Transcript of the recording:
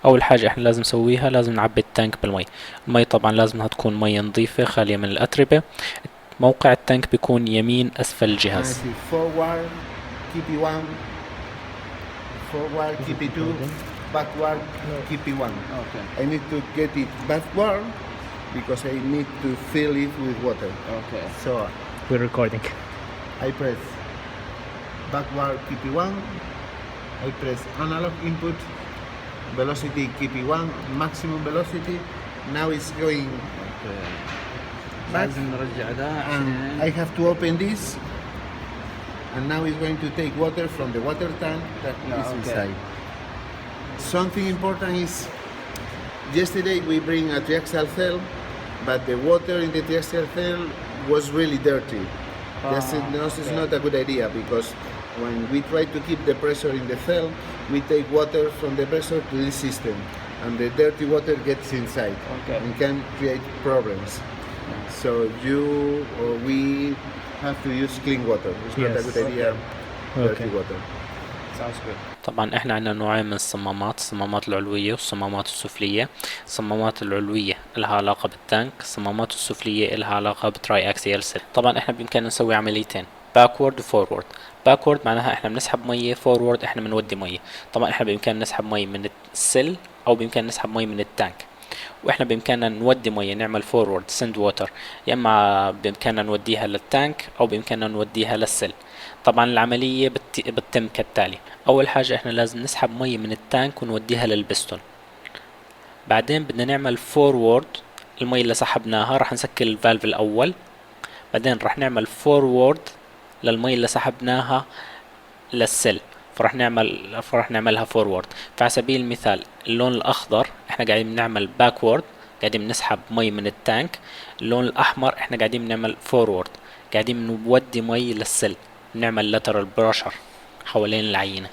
اول حاجة احنا لازم نسويها، لازم نعبي التانك بالمي. المي طبعا لازمها تكون مية نظيفة خالية من الاتربة. موقع التانك بيكون يمين اسفل الجهاز. forward keep it one, forward keep it two, backward keep it one. Okay. I need to get it backward because I need to fill it with water. Okay. So We're recording. I press backward keep it one, I press analog input, velocity keep it one, maximum velocity. Now it's going Okay. back. لازم نرجع ده And I have to open this, and now it's going to take water from the water tank that is okay. inside. Something important is, yesterday we bring a triaxial cell, but the water in the triaxial cell was really dirty. This is not a good idea, because when we try to keep the pressure in the cell, we take water from the pressure to this system, and the dirty water gets inside and can create problems. So we have to use clean water. It's not a Yes. good idea. Dirty Okay. water. Sounds good. طبعا احنا عندنا نوعين من الصمامات، الصمامات العلوية والصمامات السفلية. الصمامات العلوية لها علاقة بالتانك، الصمامات السفلية لها علاقة بتراي اكسيال سيل. طبعا احنا بإمكاننا نسوي عمليتين، باكورد وفورورد. باكورد معناها احنا بنسحب مية، فورورد احنا بنودي مية. طبعا احنا بإمكاننا نسحب مية من السيل او بإمكاننا نسحب مية من التانك، واحنا بإمكاننا نودي مية، نعمل فورورد سند ووتر، يا اما بإمكاننا نوديها للتانك او بإمكاننا نوديها للسيل. طبعا العملية بتتم كالتالي. اول حاجة احنا لازم نسحب مية من التانك ونوديها للبستون، بعدين بدنا نعمل فورورد. المية اللي سحبناها راح نسكر الفالف الاول، بعدين راح نعمل فورورد للمية اللي سحبناها للسيل، فراح نعملها فورورد. فعلى سبيل المثال اللون الاخضر احنا قاعدين بنعمل باكورد، قاعدين بنسحب مي من التانك. اللون الاحمر احنا قاعدين بنعمل فورورد، قاعدين بنودي مي للسيل، بنعمل lateral pressure حوالين العينة.